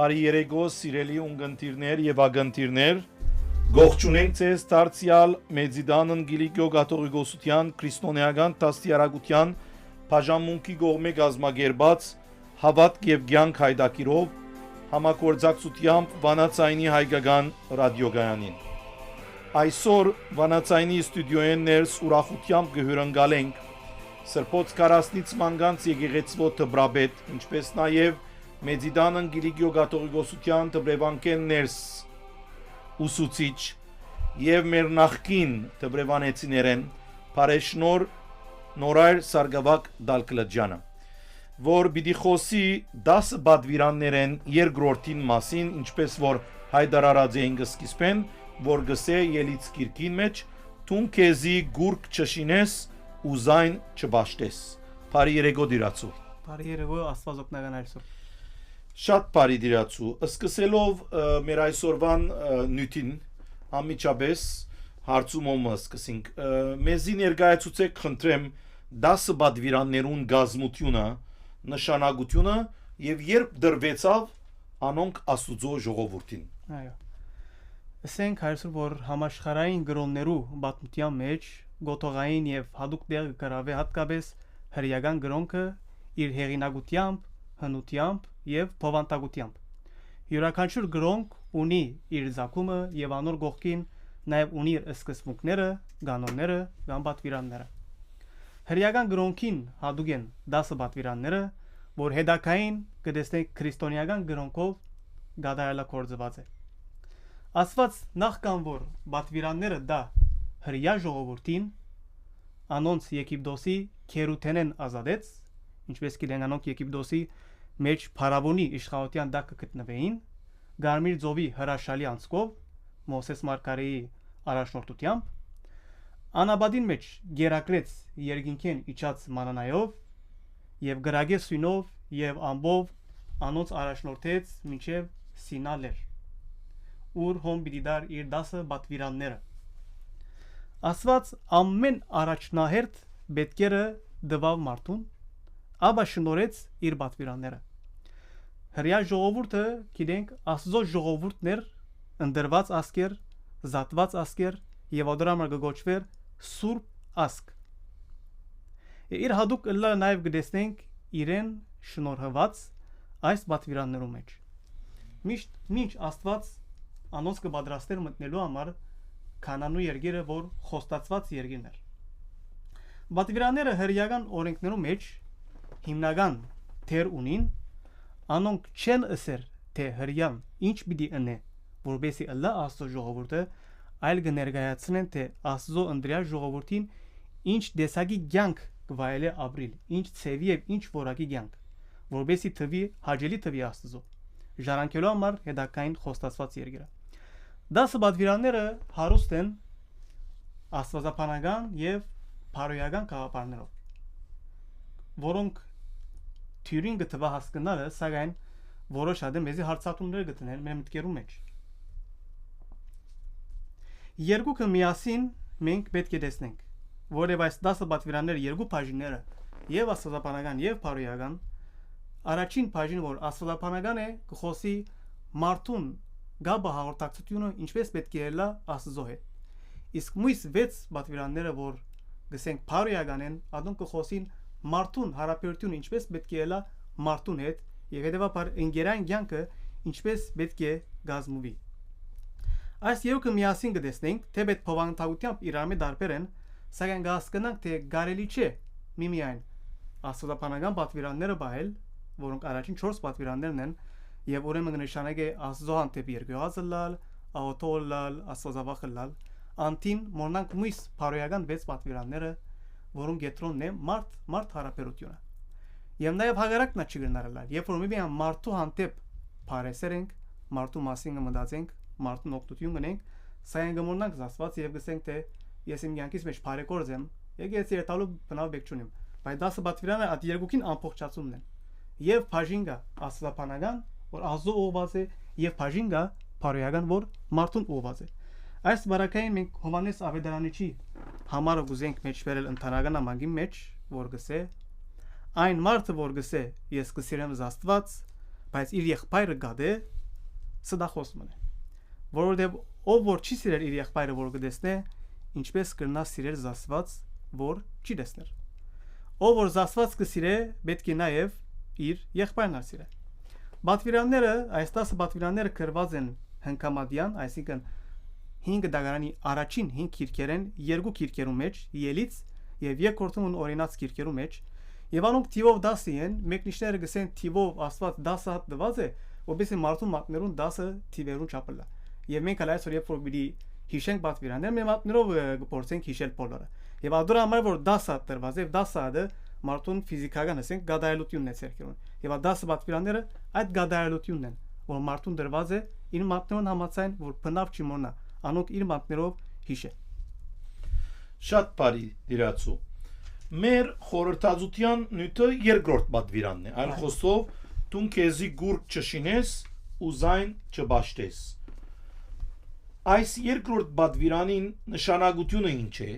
Բարի երեկո, սիրելի ունգընտիրներ եւ ագընտիրներ, գողջունենք ձեզ դարձյալ Մեծիդանն Գիլիկիո Կաթողիկոսության քրիստոնեական դաստիարակության բաժանմունքի կողմէ գազմագերբած հավատք եւ կյանք հայդակիրով համագործակցությամբ Վանացայինի հայկական ռադիոգայանին։ Այսօր Վանացայինի ստուդիոյեն ներս ուրախությամբ կհյուրընկալենք Սրբոց Կարասնից Մանկանց եկեղեցվո դբրաբեդ, ինչպես նաեւ Մեծիդանն Գիլիկիո Կաթողիկոսության դբրեվանքեն ներս ուսուցիչ եւ մեր նախկին դբրեվանեցիներեն Փարեշնոր Նորայր Սարգսակ Դալկլաջյանը, որ պիտի խոսի 10 բադվիրաններեն երկրորդին մասին, ինչպես որ հայտարարած էին սկիզբեն, որ գսե ելից գիրքին մեջ «Տուն քեզի գուրկ չշինես ու զայն չբաշտես»։ Բարի երեկո դիրացու։ Բարի երեկո, Աստված օգնական այսօր։ Շատ բարի դիրացու։ Սկսելով մեր այսօրվան նյութին ամիջապես հարցումով սկսենք։ Մեզի ներկայացուցեք խնդրեմ 10 բադվիրաններուն գազմությունը, նշանակությունը եւ երբ դրվեցավ անոնք Աստուծո ժողովրդին։ Այո։ Ասենք այսօր որ համաշխարհային գրոններու բացմության մեջ գոթողային եւ հadoop դեր գրավե հատկապես հրեական գրոնքը իր հեղինակությամբ, հնությամբ եւ փոխանցությամբ։ Յուրաքանչյուր գրոնք ունի իր զակումը եւ անոր գողքին նաեւ ունի իր սկզբունքները, կանոնները, կամ պատվիրանները։ Հրեական գրոնքին հadoop են 10 պատվիրանները, որ հետակային կտեսնենք քրիստոնեական գրոնքով գադարելակորձված է։ Աստված նախքան որ պատվիրանները դա հրեա ժողովրդին անոնց Եգիպտոսի քերութենեն ազատեց, ինչպես գիտենք անոնք Եգիպտոսի մեջ փարավոնի իշխանության տակ գտնվեին, Գարմիր ծովի հրաշալի անցքով Մովսես Մարգարեի առաջնորդությամբ, անաբադին մեջ գերակրեց երկինքեն իջած մանանայով եւ գրագե սյունով եւ ամբով անոնց առաջնորդեց մինչեւ Սինալեր, ուր հոմ պիտի դար իր 10 պատվիրանները։ Աստված ամեն առաջնահերթ պետքերը դվավ մարդուն, ապա շնորհեց իր պատվիրանները։ Հրեա ժողովուրդը, գիտենք, Աստծո ժողովուրդներ, ընդրված ասկեր, զատված ասկեր եւ ադրամը գոչվեր Սուրբ ասկ։ Իր հadoop լա նաեւ գտեսնենք իրեն շնորհված այս պատվիրաններու մեջ։ Մինչ Աստված անոնց կպատրաստեր մտնելու համար Կանանու երկիրը, որ խոստացված երկիրն էր։ Պատվիրանները հրեական օրենքներու մեջ հիմնական թեր ունին, անոնք չեն ասեր թե հրեան ինչ պիտի ընե, որբեսի ըլլա Աստծո ժողովուրդը, այլ կներկայացնեն թե Աստծո ընտրյալ ժողովրդին ինչ դեսագի կյանք կվայելե ապրիլ, ինչ ցևի եւ ինչ որակի կյանք, որբեսի թվի հաջելի թվի Աստծո, ժառանգելու համար հետակային խոստացված երկիրը։ 10 պատվիրանները հարուստ են աստվածապանական եւ փարոյական գաղափարներով, որոնք թյուրին գտվա հասկանալը, սակայն որոշ հատ մեզի հարցատումներ գտնեն մեր մտքերու մեջ։ Երկուքը միասին մենք պետք է տեսնենք, որև այս 10 պատվիրանները երկու բաժինները, եւ աստվածապանական եւ փարոյական, առաջին բաժինը որ աստվածապանական է, կխոսի մարդուն գաբա հաղորդակցությունը ինչպես պետք է լա Աստծո հետ։ Իսկ մյուս 6 պատվիրանները որ գսենք փարոյական են, ադոնք կխոսին մարդուն հարաբերությունը ինչպես պետք է լա մարդուն հետ եւ հետեւաբար ընկերային կյանքը ինչպես պետք է գազմվի։ Այս երկը միասին կտեսնենք, թե պետք փոխանցությամբ իրար մեջ դարբեր են, սակայն կհասկանանք թե կարելի չէ միմիայն աստվածապանական պատվիրանները բահել, որոնք առաջին 4 պատվիրաններն են եւ ուրեմն նշանակե Աստծո հանդեպ երկյուղածը լալ, աղոթող լալ, աստվածավախ լալ, անտին մոնանք մյուս փարոյական 6 պատվիրանները, որոնք գետրոնն է մարդ հարաբերությունը։ Եվ նաեւ հագարակն չգնարելալ, երբ որ միմիան մարդու հանդեպ փարեսեր ենք, մարդու մասին մտածենք, մարդուն օգնություն գնենք, սայեն գմորնանք Աստված եւ գսենք թե ես իմ կյանքից մեջ փարեկորձ եմ, եկեք երթալու բնավ բեք չունիմ, բայց 10 պատվիրանը այդ երկուքին ամփոփչացումն են։ Եվ բաժինգա աստվածապանական, որ Աստծո ուղված է, եւ բաժինգա փարոյական, որ մարդուն ուղված է։ Այս բարակային մենք Հովանես Ավետարանիչի համարը գուզենք մեջ վերել ընտանական ամանգի մեջ, որ գսե այն մարդը որ գսե ես կսիրեմ Աստված, բայց իր եղբայրը գադե սդախոս մնե որովհետև ով որ չի սիրել իր եղբայրը որ կտեսնե ինչպես կրնա սիրել զասված որ չի տեսներ ով որ զասված կսիրե պետք է նաև իր եղբայրն սիրե բատվիրանները այս 10 բատվիրանները գրված են հնկամադյան այսինքն 5 դագարանի առաջին 5 քիրքերեն 2 քիրքերու մեջ ելից եւ երկրորդուն օրինաց քիրքերու մեջ եւ անոնք թիվով 10 են մեկնիշները գսեն թիվով աստված 10 հատ դված է որովհետեւ մարդու մատներուն 10 թիվերուն չափելա եւ մենք հələ այսօր երբ որ պիտի հիշենք բատվիրանները մեր մատներով կփորձենք հիշել բոլորը եւ ադուր համար որ 10 հատ դրված է 10 հատը մարդուն ֆիզիկական ասենք գադայելությունն է ցերկերուն եւ 10 բատվիրանները այդ գադայելությունն են որ մարդուն դրված է իր մատներուն համացայն որ բնավ չի մոնա անոնք իր մատներով հիշե Շատ բարի դիրացու մեր խորհրդածության նյութը երկրորդ բատվիրանն է այլ խոսով դու քեզի գուրկ չշինես ու զայն չբաշտես այս երկրորդ բատվիրանին նշանակությունը ինչ է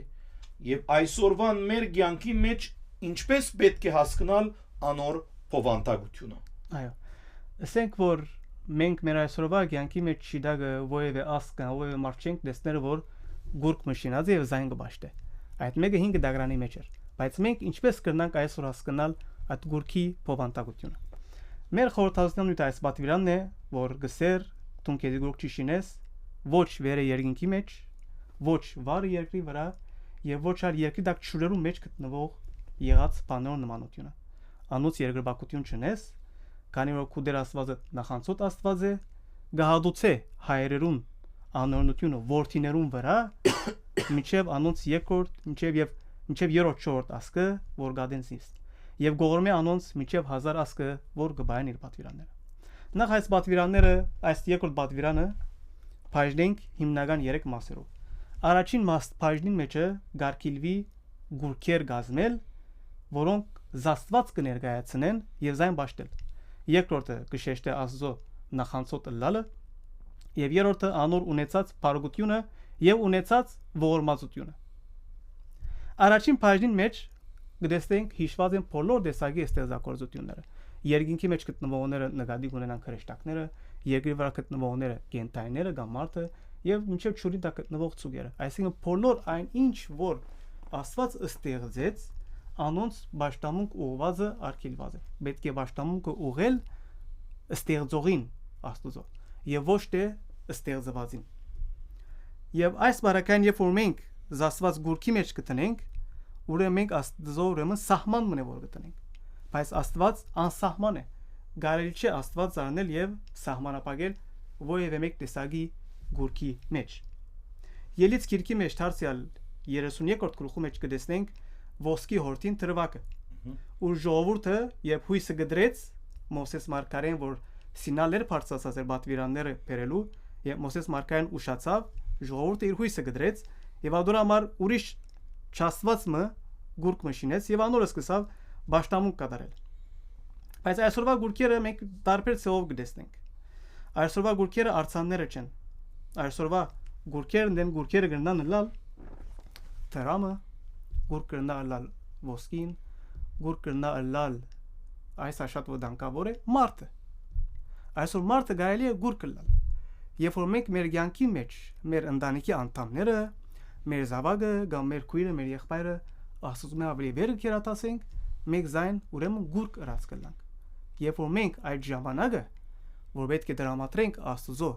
եւ այսօրվան մեր ցանկի մեջ ինչպես պետք է հասկանալ անոր փոխանցությունը այո ասենք որ մենք մեր այսօրվա ցանկի մեջ շիդագը ովևէ ասկա ովևէ մարչենք դեսները որ գուրկ մշինած է եւ զայն կբաշտե այդ մեկը 5 դագրանի մեջ էր բայց մենք ինչպես կրնանք այսօր հասկանալ այդ գուրքի փոխանցությունը մեր խորհրդածության նույն այս բատվիրանն է որ գսեր դու քեզ գուրկ չշինես ոչ վերը երկինքի մեջ ոչ վարը երկրի վրա եւ ոչ այլ երկրի դակ ճուրերու մեջ գտնվող եղած բանոր նմանությունը անոց երկրբակություն չնես քանի որ քու դեր աստվածը նախանցոտ աստված է գահադուցե հայերերուն անօրնությունը որդիներուն վրա միջև անոնց երկրորդ միջև երրորդ չորրորդ ասկը որ գադեն սիս եւ գողորմե անոնց միջև 1000 ասկը որ գբային իր բատվիրանները նախ այս բատվիրանները այս երկրորդ բատվիրանը բաժնենք հիմնական 3 մասերով առաջին բաժնին մեջը գարկիլվի գուրքեր գազմել որոնք զաստված կներկայացնեն եւ զայն բաշտել երկրորդը կշեշտե աստծո նախանցոտ լալը եւ երրորդը անոր ունեցած բարողությունը եւ ունեցած ողորմածությունը առաջին բաժնին մեջ գտեսնենք հիշված են բոլոր տեսակի ստեղծագործությունները երկինքի մեջ գտնվողները նկատի ունենան քրեշտակները երկրի վրա գտնվողները կենթայիները կամ մարդը եւ մինչեւ ճուրի տակ գտնվող ծուգերը այսինքն բոլոր այն ինչ որ աստված ստեղծեց անոնց բաշտամունք ուղղվածը արգելված է պետք է բաշտամունքը ուղղել ստեղծողին աստուծո եւ ոչ թե ստեղծվածին եւ այս բարակային երբ որ մենք զաստված գուրքի մեջ գտնենք ուրեմն մենք աստծո ուրեմն սահման մնե որ գտնենք բայց աստված անսահման է գարելի չէ աստված արնել եւ սահմանապակել ովևէ մեկ տեսակի գուրքի մեջ ելից քիրքի մեջ դարձյալ 32-րդ գլխու մեջ կտեսնենք ոսկի հորտին թրվակը ու ժողովուրդը երբ հույսը գդրեց Մովսես մարգարեն որ Սինալեր բարձրացած էր բատվիրանները բերելու եւ Մովսես մարգարեն ուշացավ ժողովուրդը իր հույսը գդրեց եւ ադոր համար ուրիշ չաստվածը գուրք մշինեց եւ անորը սկսավ բաշտամունք կատարել բայց այսօրվա գուրքերը մենք տարբեր ցեղով կտեսնենք այսօրվա գուրքերը արցանները չեն այսօրվա գուրքերն դեն գուրքերը գնան լալ դրամը գուրք կրնա լալ ոսկին գուրք կրնա լալ այս աշատ ոդանկավոր է մարդը այսօր մարդը գայելի է գուրք լալ երբ որ մենք մեր ցանկի մեջ մեր ընտանիքի անդամները մեր զավակը կամ մեր քույրը մեր եղբայրը աստծո ավելի վեր կերատասենք մեկ զայն ուրեմն գուրք ըրած կլանք երբ որ մենք այդ ժամանակը որ պետք է դրամատրենք աստծո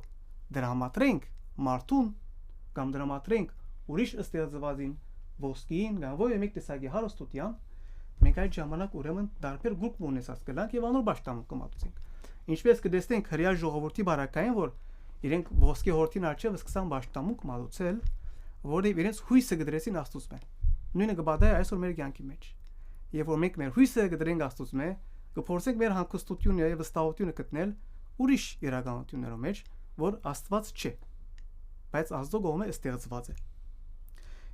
դրամատրենք մարդուն կամ դրամատրենք ուրիշ ստեղծվածին ոսկին կամ ովևէ մեկ տեսակի հարստության մենք այդ ժամանակ ուրեմն դարբեր գուրք ունեցած կլանք եւ անոր բաշտամունք կմատուցենք ինչպես կտեսնենք հрья ժողովրդի բարակային որ իրենք ոսկի հորտին արչեւ սկսան բաշտամունք մատուցել որը իրենց հույսը գդրեցին աստծո նույնը կբադայ այսօր մեր կյանքի մեջ երբ որ մենք մեր հույսը գդրենք աստծո կփորձենք մեր հանգստությունը եւ վստահությունը գտնել ուրիշ իրականություններով մեջ որ աստված չէ բայց աստծո կողմը ստեղծված է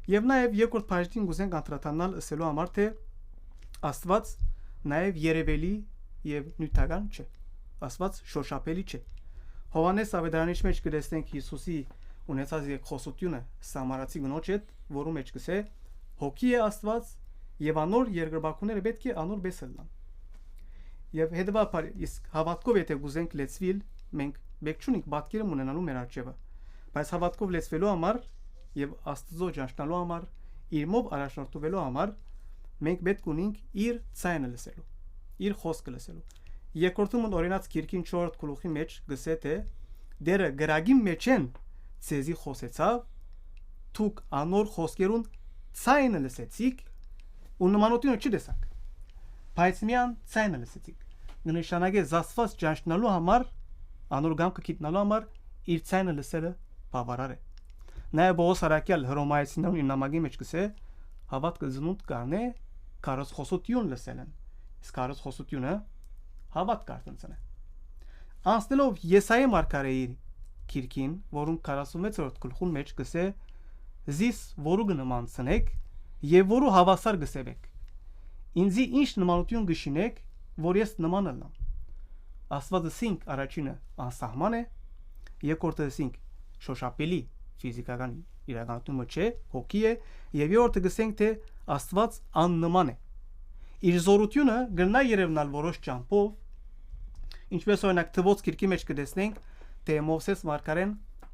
եւ նաեւ երկրորդ բաժնին գուզենք անդրադառնալ ասելու համար թե աստված նաեւ երևելի եւ նյութական չէ աստված շոշափելի չէ Հովանես ավետարանիչ մեջ կտեսնենք Հիսուսի ունեցած երկխոսությունը Սամարացի գնոջ հետ որում մեջ կսե հոգի է աստված եւ անոր երկրբակուները պետք է անոր բեսել լան Եվ հետևաբար իսկ հավատքով եթե գուզենք լեցվիլ, մենք բեք չունենք բատկերը ունենալու մեր արջևը։ Բայց հավատքով լեցվելու համար եւ Աստծո ճանաչելու համար, իրմով առաջնորդվելու համար մենք պետք ունենք իր ցայնը լսելու, իր խոսքը լսելու։ Երկրորդում օրինաց Քիրքին 4 գլուխի մեջ գսե թե դերը գրագի մեջ են ցեզի խոսեցավ, դուք անոր խոսքերուն ցայնը լսեցիք ու նմանությունը չտեսաք։ Բայց միան ցայնը լսեցիք։ Նշանակե զասված ճանաչնալու համար, անոր գամքը գիտնալու համար իր ցայնը լսելը բավարար է։ Նաև Պողոս Արաքյալ Հռոմայացիներուն նամակի մեջ գսե հավատքը զնունդ կանե կարոս խոսություն լսելն։ Իսկ կարոս խոսությունը հավատ կարտնցն է։ Անցնելով Եսայի մարգարեի քիրքին, որում 46-րդ գլխուն մեջ գսե զիս որու գնմանցնեք եւ որու հավասար գսեվեք։ Ինձի ինչ նմանություն գշինեք, որ ես նման ըլլամ։ Աստվածը սինք առաջինը անսահման է, երկրորդը սինք շոշափելի ֆիզիկական իրականությունը չէ, հոգի է, եւ երրորդը գսենք թե Աստված աննման է։ Իր զորությունը գնա երևնալ որոշ ճամփով, ինչպես օրինակ Թվոց քիրքի մեջ կտեսնենք, թե Մովսես մարգարեն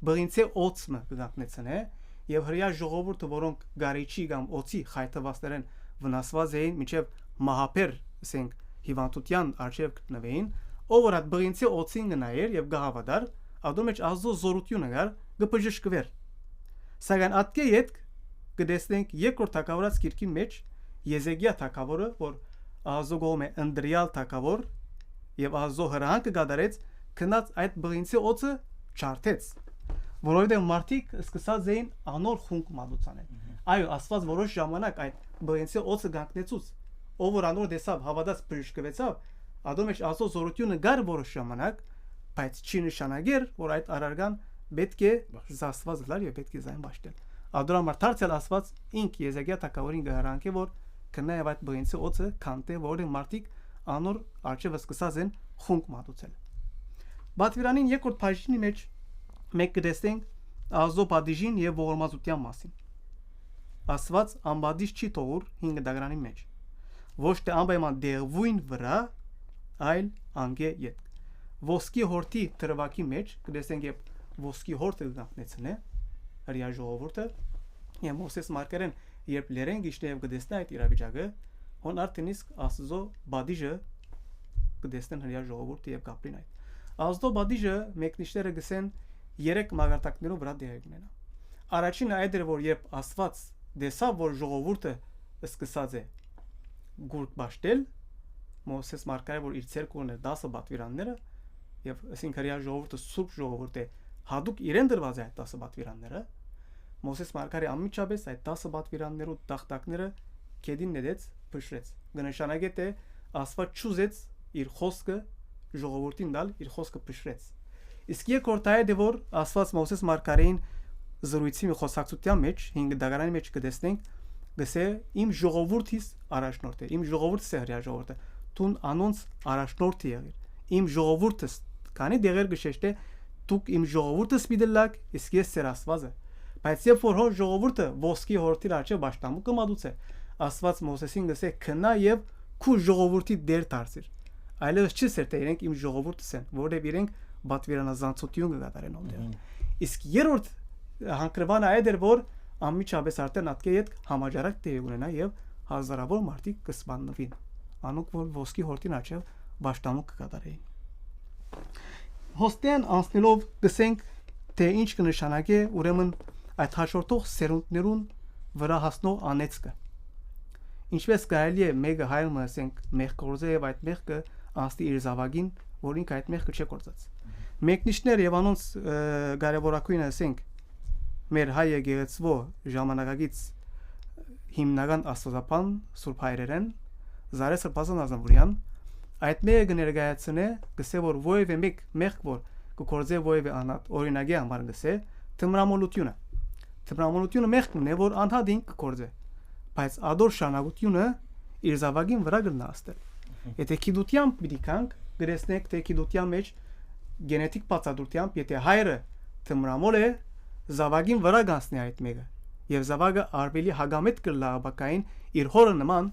բղինցե օծը կգանքնեցնե եւ հրյա ժողովուրդը, որոնք գարիչի կամ օծի խայթվածներեն վնասված էին, միջև մահապեր, ասենք հիվանդության արժեվ գտնվեին, ով որ այդ բղինցե օծին գնայր եւ գահավադար, ադո մեջ ազո զորությունը գար գպժշկվեր։ Սակայն ատկե յետ կտեսնենք երկրորդ թագավորած քիրքի մեջ Եզեգիա թագավորը, որ ազո գոմե ընդրյալ թագավոր եւ ազո հրանքը գադարեց, քնած այդ բղինցի օծը չարթեց, որովհետեւ մարդիկ սկսած էին անոր խունկ մատուցանել։ Այո, Աստված որոշ ժամանակ այդ բղինցի օծը գանքնեցուց, ով որ անոր դեսավ հավատաց բժշկվեցավ, ադո մեջ ազո զորությունը գար որոշ ժամանակ, բայց չի նշանակեր, որ այդ արարգան պետք է զասված լար եւ պետք է զայն բաշտել։ Ադորամար դարձյալ Աստված ինք Եզեգիա թագավորին գարանքե, որ կնայ այդ բղինցի օծը կանտե, որը մարդիկ անոր արջևը սկսած են խունկ մատուցել։ Բաթվիրանին երկրորդ բաժնի մեջ մենք կտեսնենք ազո падիժին եւ ողորմածության մասին։ Աստված անբադիժ չի թողուր 5 դագրանի մեջ։ Ոչ թե անպայման դեղվույն վրա, այլ անգե յետ։ Ոսկի հորթի տրվակի մեջ կտեսնենք եւ ոսկի հորթը գտնեցնե հրյա ժողովուրդը եւ Մովսես մարգարեն երբ լերեն գիշտե եւ կտեսնա այդ իրավիճակը, հոն արդեն իսկ Աստծո բադիժը կտեսնեն հրյա ժողովուրդը եւ կապրին այդ։ Աստծո բադիժը մեկնիշները գսեն 3 մագարտակներով վրա դեր ունենա։ Առաջինը այդ էր, որ երբ Աստված դեսավ, որ ժողովուրդը սկսած է գուրտ բաշտել, Մովսես մարգարեն որ իր ցերկը ուներ 10 բատվիրանները եւ ասենք հրյա ժողովուրդը սուրբ ժողովուրդ է, հadouk իրեն դրված է այդ 10 բատվիրանները, Մովսես մարգարեն անմիջապես այդ 10 բատվիրաններու տախտակները քեդին նետեց, փշրեց։ Գնշանագե թե Աստված չուզեց իր խոսքը ժողովրդին դալ, իր խոսքը փշրեց։ Իսկ երկրորդը է որ Աստված Մովսես մարգարեին զրույցի մի խոսակցության մեջ 5 դագարանի մեջ կտեսնենք, գսե իմ ժողովրդից առաջնորդ է, իմ ժողովուրդս է հրյա ժողովուրդը, տուն անոնց առաջնորդի եղիր։ Իմ ժողովուրդս քանի դեղեր գշեշտե դուք իմ ժողովուրդս պիտելակ, իսկ ես ծեր Աստվածը։ Բայց երբ որ հոր ժողովուրդը ոսկի հորթի արջե բաշտամու կմադուցե, Աստված Մովսեսին գսե քնա եւ քու ժողովրդի դեր դարձիր։ Այլևս չի սեր թե իրենք իմ ժողովուրդս են, որովհետեւ իրենք բատվիրանազանցություն կգադարեն ոնդեր։ Իսկ երրորդ հանգրվանը այդ էր, որ անմիջապես արդեն ատկե հետ համաճարակ տեղ ունենա եւ հազարավոր մարդիկ կսպանվին, անոնք որ ոսկի հորթին արջե բաշտամու կգադարեին։ Հոստեն անցնելով գսենք թե ինչ կնշանակե ուրեմն այդ հաջորդող սերունդներուն վրա հասնող անեծքը։ Ինչպես կարելի է մեկը հայրը ասենք մեղ կորզե եւ այդ մեղքը անստի իր զավակին, որ ինքը այդ մեղքը չի կորզած։ Մեկնիշներ եւ անոնց կարևորակույնը ասենք մեր հայ եկեղեցվո ժամանակակից հիմնական աստվածապան Սուրբ Հայրերեն Զարե Սրբազան Ազնավուրյան այդ մեղքը ներկայացնե գսե որ ովևէ մեկ մեղք որ կորզե ովևէ անհատ օրինակի համար գսե թմրամոլությունը։ Թմրամոլությունը մեղքն է որ անհատին կորզե, բայց ադոր շանակությունը իր զավակին վրա գտնաստել։ Եթե քիդությամբ պիտի կանք գրեսնեք թե քիդության մեջ գենետիկ բացատրությամբ եթե հայրը թմրամոլ է զավակին վրա գանցնի այդ մեկը եւ զավակը արվելի հագամետ կլա բակային իր հորը նման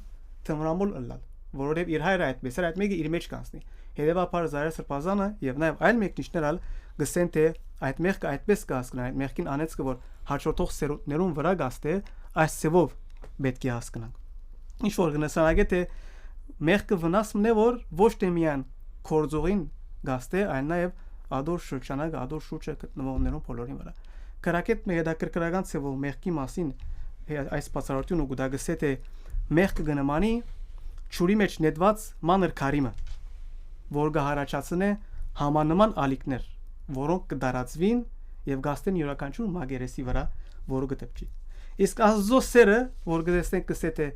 թմրամոլ ըլլալ, որովհետև իր հայրը այդպես էր, այդ մեկը իր մեջ կանցնի։ Հետևաբար Զարայր Սրբազանը եւ նաեւ այլ մեկնիշներ ալ գսեն թե այդ մեղքը այդպես կհասկանան, այդ մեղքին անեցքը որ հաջորդող սերունդներուն վրա գաստե, այս ծևով պետք է հասկանանք։ Ինչ որ գնացանագե թե մեղքը վնասումն է որ ոչ թե միան կորձողին գաստե, այլ նաեւ ադոր շրջանակ, ադոր շուրջը գտնվողներուն բոլորին վրա։ Կրակետ մեր հետաքրքրական ծևով մեղքի մասին այս բացառությունը գուտագսե թե մեղքը գնամանի ճուրի մեջ նետված մանր քարիմը, որ գահարաչացնե համանման ալիքներ, որոնք կդարածվին եւ գաստեն յուրաքանչյուր մագերեսի վրա, որը գտպչի։ Իսկ Աստծո սերը, որ գտեսնենք կսե թե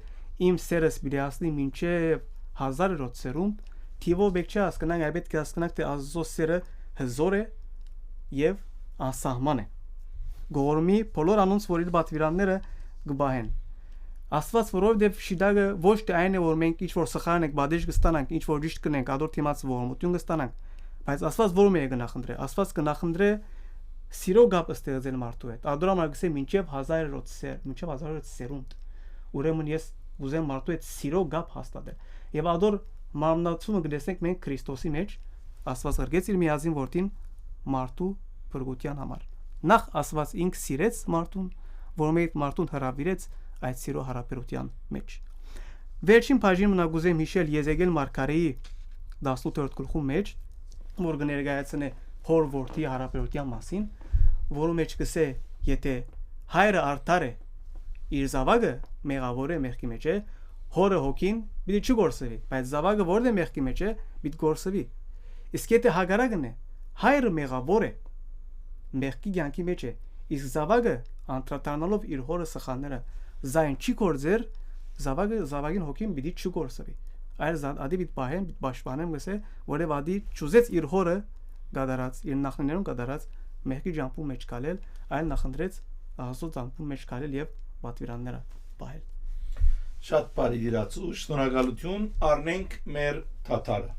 իմ սերս բիլիասնի մինչև 1000-րդ սերունդ, թիվով բեք չի հասկանանք, այլ պետք է հասկանանք թե Աստծո սերը հզոր է եւ անսահման է։ Գողորմի բոլոր անոնց որ իր բատվիրանները գբահեն։ Աստված որովհետև շիդագը ոչ թե այն է որ մենք ինչ որ սխալն ենք, բադեժ կստանանք, ինչ որ ճիշտ կնենք, ադոր թիմաց ողորմություն կստանանք, բայց Աստված ո՞րում է գնախնդրե։ Աստված կնախնդրե սիրո գապ ստեղծել մարդու հետ։ Ադրամը գսե մինչև 1000-րդ սեր, մինչև 1000-րդ սերունդ։ Ուրեմն ես ուզեմ մարդու հետ սիրո գապ հաստատել։ Եվ ադոր մարմնացումը գտեսնենք մենք Քրիստոսի մեջ, Աստված ղրգեց իր միածին որդին մարդու բրգության համար։ Նախ Աստված ինքը սիրեց մարդուն, որմեդ մարդուն հրավիրեց այդ սիրո հարաբերության մեջ։ Վերջին բաժին մնագուզեմ հիշել Եզեկիել մարգարեի 18-րդ գլխում մեջ, որ կներկայացնե հոր որդի հարաբերության մասին, որը մեջ կսե, եթե հայրը արդար է, իր զավակը մեղավոր է մեղքի մեջ է, հորը հոգին պիտի չգործվի, բայց զավակը որն է մեղքի մեջ է, պիտի գործվի։ Իսկ եթե հակառակն է, հայրը մեղավոր է, մեղքի կյանքի մեջ է, իսկ զավակը անդրադառնալով իր հորը սխալները զայն չի գործեր, զավակին հոգին պիտի չգործվի։ Այլ ադի պիտի պահեն, պիտի պաշտպանեն, գսե, որև ադի ճուզեց իր հորը գադարած, իր նախնիներուն գադարած մեղքի ջամփու մեջ գալել, այլ նախնդրեց Աստծո ջամփու մեջ գալել եւ պատվիրանները պահել։ Շատ բարի դիրացու, շնորհակալություն, առնենք մեր թաթարը։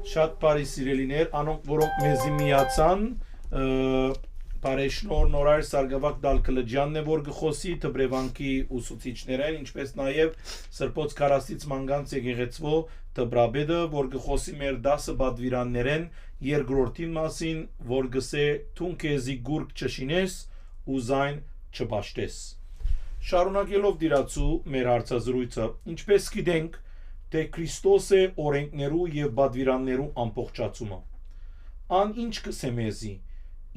Շատ բարի սիրելիներ, անոնք որոնք մեզի միացան, բարեշնոր Նորայր Սարգսակ Դալկլաջյանն է որ գխոսի Թբրևանքի ուսուցիչներն, ինչպես նաև Սրբոց Քարասից Մանգանց եկեղեցվո Թբրաբեդը, որ գխոսի մեր 10 բադվիրաններեն երկրորդին մասին, որ գսե թուն քեզի գուրկ չշինես ու զայն չփաշտես։ Շարունակելով դիրացու մեր հարցազրույցը, ինչպես գիտենք, թե Քրիստոս է օրենքներու եւ բադվիրաններու ամբողջացումը։ Ան ինչ կսե մեզի,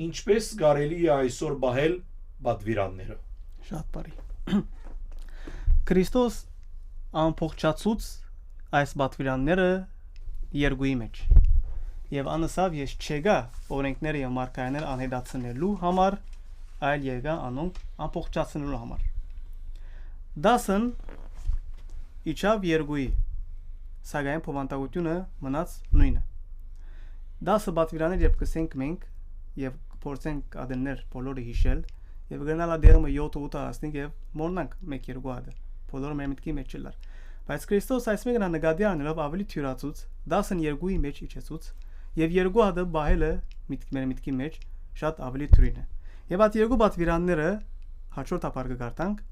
ինչպես կարելի է այսօր բահել բադվիրանները։ Շատ բարի։ Քրիստոս ամբողջացուց այս բադվիրանները երկուի մեջ։ Եվ անսավ ես չեգա օրենքները եւ մարգարեները անհետացնելու համար, այլ եկա անոնք ամբողջացնելու համար։ Դասն իջավ երկուի, սակայն փոխանցությունը մնաց նույնը։ 10 բադվիրաններ երբ կսենք մենք եւ փորձենք ադեններ բոլորը հիշել եւ գնալա դերումը 7-8 ասնենք եւ մորնանք 1-2 հատ բոլորը մեր մտքի մեջ չլար բայց Քրիստոս այս մեկը նկատի առնելով ավելի թյուրացուց 12-ի մեջ իջեցուց եւ 2 հատը բահելը մեր մտքի մեջ շատ ավելի թյուրին է եւ այդ երկու բադվիրանները հաջորդ ապարգը գարտանք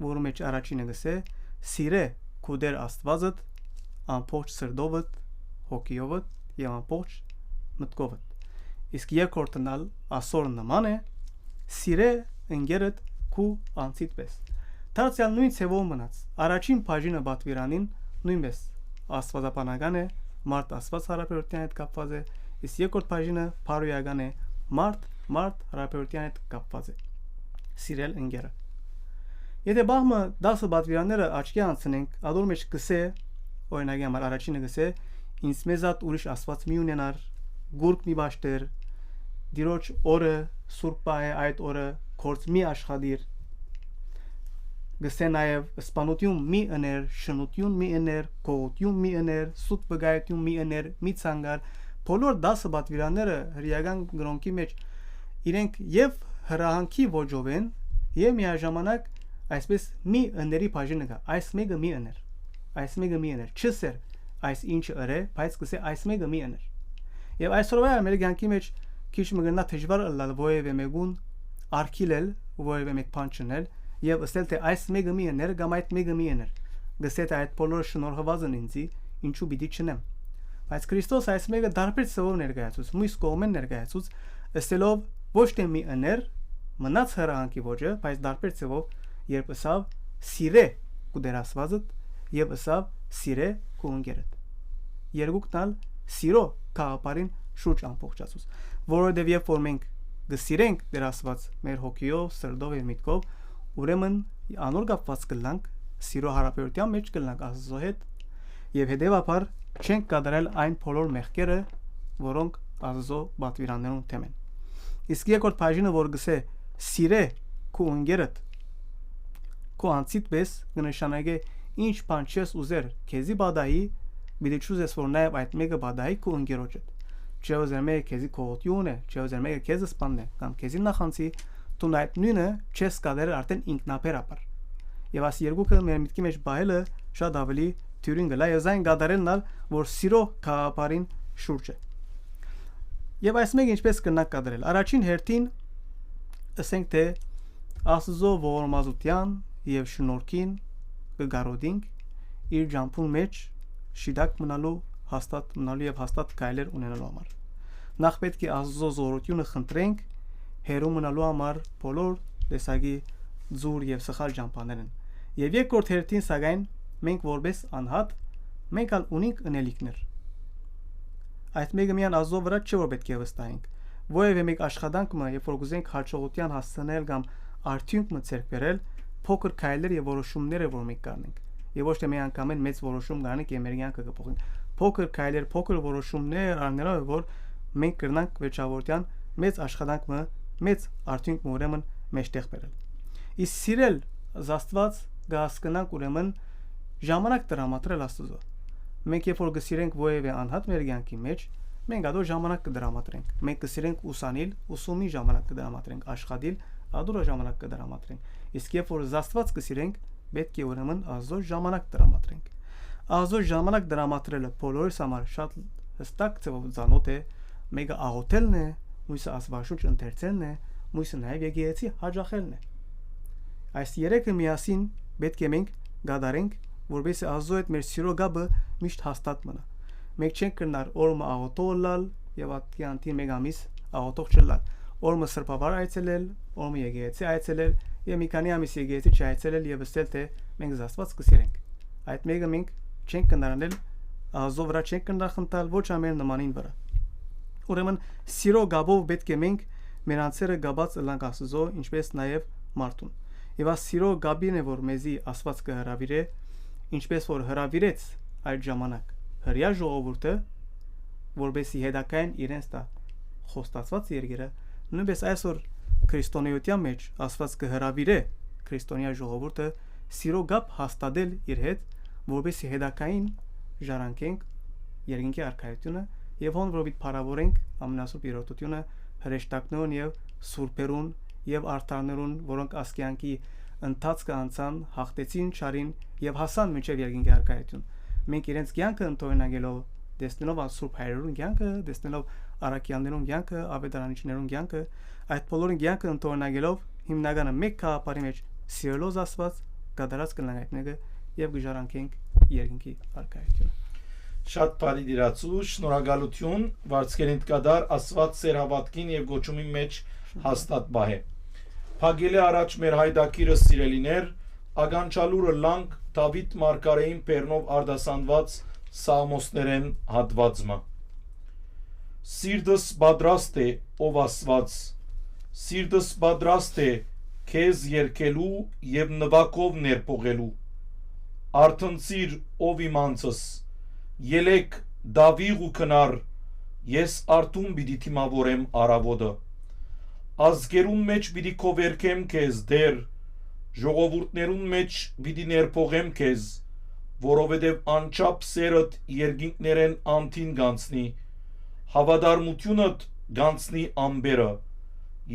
որը մեջ առաջինը գսե սիրե քու դեր Աստվածդ ամբողջ սրտովդ հոգիովդ եւ ամբողջ մտքովդ իսկ երկրորդնալ ասոր նման է սիրե ընկերդ քու անցիդ պես դարձյալ նույն ցևով մնաց առաջին բաժինը բադվիրանին նույնպես աստվածաբանական է մարդ աստված հարաբերության հետ կապված է իսկ երկրորդ բաժինը փարոյական է մարդ հարաբերության հետ կապված է սիրել ընկերը եթե բաղմը 10 բադվիրանները աչքի անցնենք ադոր մեջ գսե օրինակի համար առաջինը գսե ինձ մեզատ ուրիշ աստված մի ունենար գուրկ մի բաշտեր դիրոջ օրը սուրբ է այդ օրը կորց մի աշխատիր գսե նաև սպանություն մի ըներ շնություն մի ըներ կողություն մի ըներ սուտ բգայություն մի ըներ մի ցանգար բոլոր 10 բադվիրանները հրեական գրոնքի մեջ իրենք եւ հրահանքի ոճով են եւ միաժամանակ այսպես մի ըների բաժինը կա այս մեկը մի ըներ այս մեկը մի ըներ չսեր այս ինչը ըրե բայց կսե այս մեկը մի ըներ եւ այսօրվա ամերիկյանքի մեջ քիչ մգնա դժվար լալ ոևէ մեկուն արքիլել ոևէ մեկ բան չնել եւ ասել թե այս մեկը մի ըներ կամ այդ մեկը մի ըներ գսե թե այդ բոլորը շնորհված են ինձի ինչու պիտի չնեմ բայց Քրիստոս այս մեկը դարբեր ծով ներկայացուց մույս կողմեն ներկայացուց ասելով ոչ թե մի ըներ մնաց հրահանքի ոճը բայց դարբեր ծով երբ ասավ սիրե քու դեր Աստվածդ եւ ասավ սիրե քու ընկերդ երկուքնալ սիրո կաղապարին շուրջ ամբողջացուց որովհետեւ երբ որ մենք գսիրենք դեր Աստված մեր հոգիով սրտով եւ միտքով ուրեմն անոր կապված կլանք սիրո հարաբերության մեջ կլանք Աստծո հետ եւ հետեւաբար չենք կատարել այն բոլոր մեղքերը որոնք Աստծո բադվիրաններուն թեմ են իսկ երկրորդ բաժինը որ գսե սիրե քու ընկերդ քու անցիդ պես կնշանակե ինչ բան չես ուզեր քեզի բադայի մի դիչուզես որ նաև այդ մեկը բադայի քու ընկերոջդ չէ ուզեր մեկը քեզի կողություն է չէ ուզեր մեկը քեզը սպանն է կամ քեզի նախանցի դու այդ նույնը չես կադեր արդեն ինքնաբերաբար եւ աս երկուքը մեր միտքի մեջ բայելը շատ ավելի թյուրին գլա եւ զայն գադարելնալ որ սիրո կաղապարին շուրջ է եւ այս մեկը ինչպես կնակ կադրել առաջին հերթին ասենք թե Աստծո ողորմազության եւ շնորհքին կգարոդինք իր ջամփուն մեջ շիդակ մնալու հաստատ մնալու եւ հաստատ կայլեր ունենալու համար նախ պետք է Աստծո զորությունը խնդրենք հերու մնալու համար բոլոր տեսակի ձուր եւ սխալ ջամփաներն եւ երկրորդ հերթին սակայն մենք որպես անհատ մենք ալ ունենք ընելիքներ այդ մեկը միան Աստծո վրա չէ որ պետք է վստահենք որևէ մեկ աշխատանքը երբ որ գուզենք հաջողության հասնել կամ արդյունք մցերք բերել փոքր քայլեր եւ որոշումներ որ մենք կանենք եւ ոչ թե մի անգամ մեծ որոշում կանենք եւ մեր կյանքը կփոխենք փոքր քայլեր փոքր որոշումներ առնելով որ մենք կրնանք վերջավորության մեծ աշխատանքը մեծ արդյունք ուրեմն մեջտեղ բերել իսկ սիրել Աստված գասկնանք ուրեմն ժամանակ տրամադրել Աստծո մենք երբ որ գսիրենք որևէ անհատ մեր կյանքի մեջ մենք ադո ժամանակ կդրամատրենք մենք կսիրենք ուսանիլ ուսումի ժամանակ կդրամատրենք աշխատիլ ադորը ժամանակ կդրամատրենք իսկ երբ որ Աստված կսիրենք պետք է ուրեմն Աստծո ժամանակ տրամադրենք Աստծո ժամանակ դրամատրելը բոլորիս համար շատ հստակ ծավալ ցանոթ է, մեկը աղոթելն է, մյուսը աստվածաշունչ ընթերցելն է, մյուսը նաև եկեղեցի հաջախելն է։ Այս երեքը միասին պետք է մենք գադարենք, որովհետեւ Աստծո հետ մեր սիրո գաբը միշտ հաստատ մնա։ Մենք չենք կրնար օրը աղոթող լալ եւ ատյանտին մեկ ամիս աղոթող չլալ։ Օրը սրբավար այցելել, օրը եկեղեցի այցելել եւ մի քանի ամիս եկեղեցի չայցելել եւ ասել թե մենք Աստված կսիրենք։ Այդ մեկը մենք չենք կնարանել, Աստծո վրա չենք կնախնդալ ոչ ամեն նմանին վրա։ Ուրեմն սիրո գաբով պետք է մենք մեր անձերը գաբած ըլլանք Աստծո, ինչպես նաեւ մարդուն։ Եվ այս սիրո գաբին է, որ մեզի Աստված կհրավիրե, ինչպես որ հրավիրեց այդ ժամանակ հրյա ժողովուրդը, որբեսի հետակային իրենց տա խոստացված երկերը, նույնպես այսօր քրիստոնեության մեջ Աստված կհրավիրե քրիստոնյա ժողովուրդը սիրո գապ հաստատել իր հետ, որբեսի հետակային ժառանգենք երկինքի արքայությունը եւ հոն որովհետեւ փառավորենք ամենասուրբ երրորդությունը հրեշտակներուն եւ սուրբերուն եւ արդարներուն, որոնք ասկյանքի ընթացքը անցան, հաղթեցին չարին եւ հասան մինչեւ երկինքի արքայություն։ Մենք իրենց կյանքը ընդօրինակելով, դեսնելով Սուրբ Հայրերուն կյանքը, դեսնելով առաքյալներուն կյանքը, ավետարանիչներուն կյանքը, այդ բոլորին կյանքը ընդօրինակելով հիմնականը մեկ քահապարի մեջ սիրելով Աստված, գադարած կլանք այդ մեկը եւ գժարանքենք երկինքի արքայությունը։ Շատ բարի դիրացու, շնորհակալություն, վարձկերին կդար Աստված ծեր հավատքին եւ գոչումի մեջ հաստատ բահե։ Փագելի առաջ մեր հայդակիրը սիրելիներ, ագանչալուրը լանք Դավիթ մարգարեին Պերնով արդասանված Սաղմոսներեն հատվածը։ Սիրտս պատրաստ է, ով Աստված, սիրտս պատրաստ է քեզ երգելու եւ նվակով ներփողելու։ Արթնցիր, ով իմ անձս, ելեք դավիղ ու քնար, ես արտում պիտի թիմավորեմ արավոտը։ Ազգերուն մեջ պիտի քովերքեմ քեզ դեր, ժողովուրդներուն մեջ պիտի ներփողեմ քեզ, որովհետև անչափ սերդ երկինքներեն անթին գանցնի, հավատարմությունդ գանցնի ամբերը,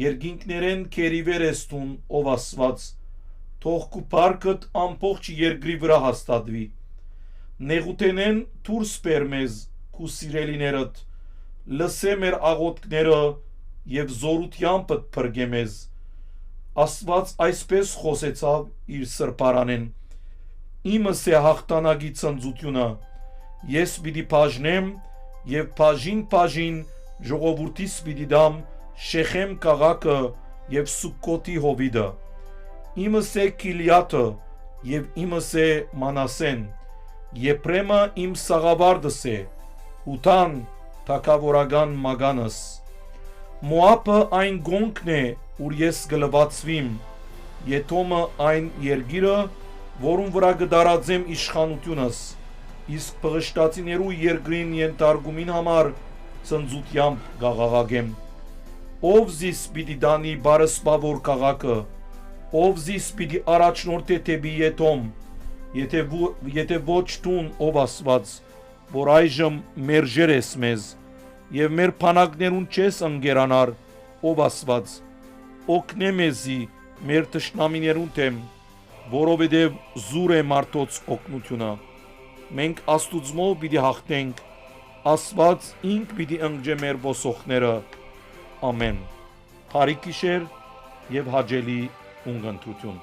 երկինքներեն քերիվեր էստուն, ով Աստված, թող քու փառքդ ամբողջ երկրի վրա հաստատվի։ Նեղութենեն դուրս բեր մեզ, քու սիրելիներդ, լսե մեր աղոթքները եւ զորությամբ փրկե մեզ։ Աստված այսպես խոսեցավ իր սրբարանեն. Իմս է հաղթանակի ցնծությունը, ես պիտի բաժնեմ եւ բաժին ժողովրդիս պիտի դամ Շեխեմ քաղաքը եւ Սուկկոթի հովիդը։ Իմս է Կիլիաթը եւ իմս է Մանասեն, Եփրեմը իմ սաղավարտս է, Հութան թագավորական մագանս։ Մոաբը այն գոնքն է, ուր ես գլվացվիմ, Եթոմը այն երգիրը, որուն վրա կդարածեմ իշխանությունս, իսկ փղշտացիներու երկրին ենթարկումին համար ցնծությամբ գաղաղագեմ։ Ով զիս պիտի դանի բարեսպավոր քաղաքը, ով զիս պիտի առաջնորդե թեպի Եթոմ, եթե ոչ տուն, ով Աստված, որ այժմ մերժեր ես մեզ, եւ մեր փանակներուն չես ընկերանար, ով Աստված, օգնե մեզի մեր թշնամիներուն թեմ, որովհետև զուր է մարդոց օգնությունը։ Մենք Աստուծմով պիտի հաղթենք, Աստված ինք պիտի ընկճե մեր ոսոխները։ Ամեն։ Բարի գիշեր եւ հաջելի ունգընտրություն։